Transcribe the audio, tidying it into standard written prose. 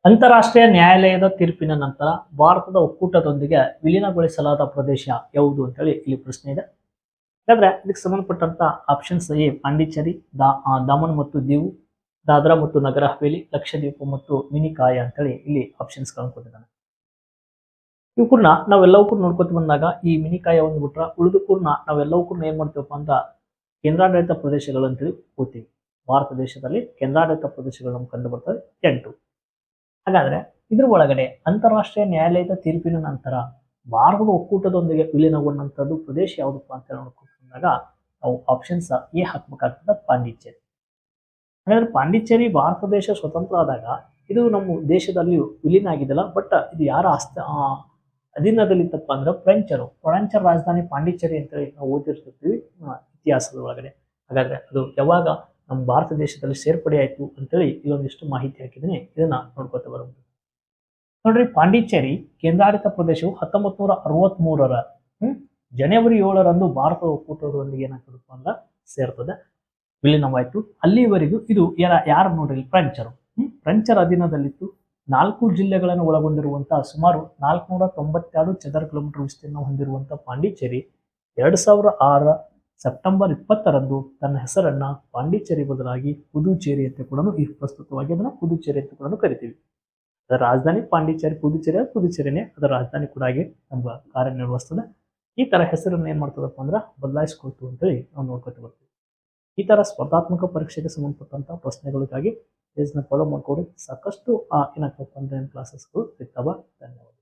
ಅಂತಾರಾಷ್ಟ್ರೀಯ ನ್ಯಾಯಾಲಯದ ತೀರ್ಪಿನ ನಂತರ ಭಾರತದ ಒಕ್ಕೂಟದೊಂದಿಗೆ ವಿಲೀನಗೊಳಿಸಲಾದ ಪ್ರದೇಶ ಯಾವುದು ಅಂತೇಳಿ ಇಲ್ಲಿ ಪ್ರಶ್ನೆ ಇದೆ. ಹಾಗಾದ್ರೆ ಇದಕ್ಕೆ ಸಂಬಂಧಪಟ್ಟಂತ ಆಪ್ಷನ್ಸ್ ಎ ಪಾಂಡಿಚೇರಿ, ದಾಮನ್ ಮತ್ತು ದೀವು, ದಾದ್ರಾ ಮತ್ತು ನಗರ ಹವೇಲಿ, ಲಕ್ಷದ್ವೀಪ ಮತ್ತು ಮಿನಿಕಾಯ ಅಂತೇಳಿ ಇಲ್ಲಿ ಆಪ್ಷನ್ಸ್ ಗಳನ್ನು ಕೊಟ್ಟಿದ್ದಾನೆ. ಇವು ಕೂಡ ನಾವೆಲ್ಲವೂ ಕೂಡ ನೋಡ್ಕೊತ ಬಂದಾಗ ಈ ಮಿನಿಕಾಯ ಒಂದು ಬಿಟ್ರ ಉಳಿದು ಕೂಡ ನಾವೆಲ್ಲವೂ ಕೂಡ ಏನ್ ಮಾಡ್ತೀವಪ್ಪ ಅಂತ ಕೇಂದ್ರಾಡಳಿತ ಪ್ರದೇಶಗಳು ಅಂತೇಳಿ ಓದ್ತೀವಿ. ಭಾರತ ದೇಶದಲ್ಲಿ ಕೇಂದ್ರಾಡಳಿತ ಪ್ರದೇಶಗಳು ನಮ್ಗೆ ಕಂಡು ಬರ್ತವೆ 8. ಹಾಗಾದ್ರೆ ಇದ್ರ ಒಳಗಡೆ ಅಂತಾರಾಷ್ಟ್ರೀಯ ನ್ಯಾಯಾಲಯದ ತೀರ್ಪಿನ ನಂತರ ಭಾರತದ ಒಕ್ಕೂಟದೊಂದಿಗೆ ವಿಲೀನಗೊಂಡಂತದ್ದು ಪ್ರದೇಶ ಯಾವುದಪ್ಪ ಅಂತ ನೋಡ್ಕೊಂಡಾಗ ನಾವು ಆಪ್ಷನ್ಸ್ ಎ ಹಾಕ್ಬೇಕಾಗ್ತದ ಪಾಂಡಿಚೇರಿ. ಹಾಗಾದ್ರೆ ಪಾಂಡಿಚೇರಿ ಭಾರತ ದೇಶ ಸ್ವತಂತ್ರ ಆದಾಗ ಇದು ನಮ್ಮ ದೇಶದಲ್ಲಿ ವಿಲೀನ ಆಗಿದೆಲ್ಲ, ಬಟ್ ಇದು ಯಾರ ಅಧೀನದಲ್ಲಿತ್ತಪ್ಪ ಅಂದ್ರೆ ಫ್ರೆಂಚರ ರಾಜಧಾನಿ ಪಾಂಡಿಚೇರಿ ಅಂತೇಳಿ ನಾವು ಓದಿರ್ತಿರ್ತೀವಿ ಇತಿಹಾಸದ ಒಳಗಡೆ. ಹಾಗಾದ್ರೆ ಅದು ಯಾವಾಗ ನಮ್ಮ ಭಾರತ ದೇಶದಲ್ಲಿ ಸೇರ್ಪಡೆ ಆಯ್ತು ಅಂತೇಳಿ ಇಲ್ಲೊಂದಿಷ್ಟು ಮಾಹಿತಿ ಹಾಕಿದ್ದೀನಿ, ಇದನ್ನ ನೋಡ್ಕೊತ ಬರಬಹುದು. ನೋಡ್ರಿ, ಪಾಂಡಿಚೇರಿ ಕೇಂದ್ರಾಡಳಿತ ಪ್ರದೇಶವು 1963ರ ಜನವರಿ 7ರಂದು ಭಾರತ ಒಕ್ಕೂಟದೊಂದಿಗೆ ಏನಾಗ್ತದಪ್ಪ ಅಂದ್ರೆ ಸೇರ್ತದೆ, ವಿಲೀನವಾಯ್ತು. ಅಲ್ಲಿವರೆಗೂ ಇದು ಯಾರು ನೋಡ್ರಿ ಫ್ರೆಂಚರ ಅಧೀನದಲ್ಲಿತ್ತು. 4 ಜಿಲ್ಲೆಗಳನ್ನು ಒಳಗೊಂಡಿರುವಂತಹ ಸುಮಾರು 492 ಚದರ ಕಿಲೋಮೀಟರ್ ವಿಸ್ತೀರ್ಣ ಹೊಂದಿರುವಂತಹ ಪಾಂಡಿಚೇರಿ 2006 ಸೆಪ್ಟೆಂಬರ್ 20ರಂದು ತನ್ನ ಹೆಸರನ್ನ ಪಾಂಡಿಚೇರಿ ಬದಲಾಗಿ ಪುದುಚೇರಿ ಅಂತ ಕೂಡ ಈ ಪ್ರಸ್ತುತವಾಗಿ ಅದನ್ನ ಪುದುಚೇರಿ ಅಂತ ಕೂಡ ಕರಿತೀವಿ. ಅದರ ರಾಜಧಾನಿ ಪಾಂಡಿಚೇರಿ, ಪುದುಚೇರಿನೇ ಅದರ ರಾಜಧಾನಿ ಕೂಡ ಆಗಿ ನಮ್ಮ ಕಾರ್ಯನಿರ್ವಹಿಸ್ತದೆ. ಈ ತರ ಹೆಸರನ್ನ ಏನ್ ಮಾಡ್ತದಪ್ಪ ಅಂದ್ರೆ ಬದಲಾಯಿಸ್ಕೊಳ್ತು ಅಂತೇಳಿ ನಾವು ನೋಡ್ಕೊತ ಬರ್ತೀವಿ. ಈ ತರ ಸ್ಪರ್ಧಾತ್ಮಕ ಪರೀಕ್ಷೆಗೆ ಸಂಬಂಧಪಟ್ಟಂತ ಪ್ರಶ್ನೆಗಳಿಗಾಗಿ ಪೇಜ್ನ ಫಾಲೋ ಮಾಡ್ಕೊಡಿ. ಸಾಕಷ್ಟು ಏನಾಗ್ತಪ್ಪ ಅಂದ್ರೆ ಕ್ಲಾಸಸ್ಗಳು ಸಿಗ್ತಾವ. ಧನ್ಯವಾದ.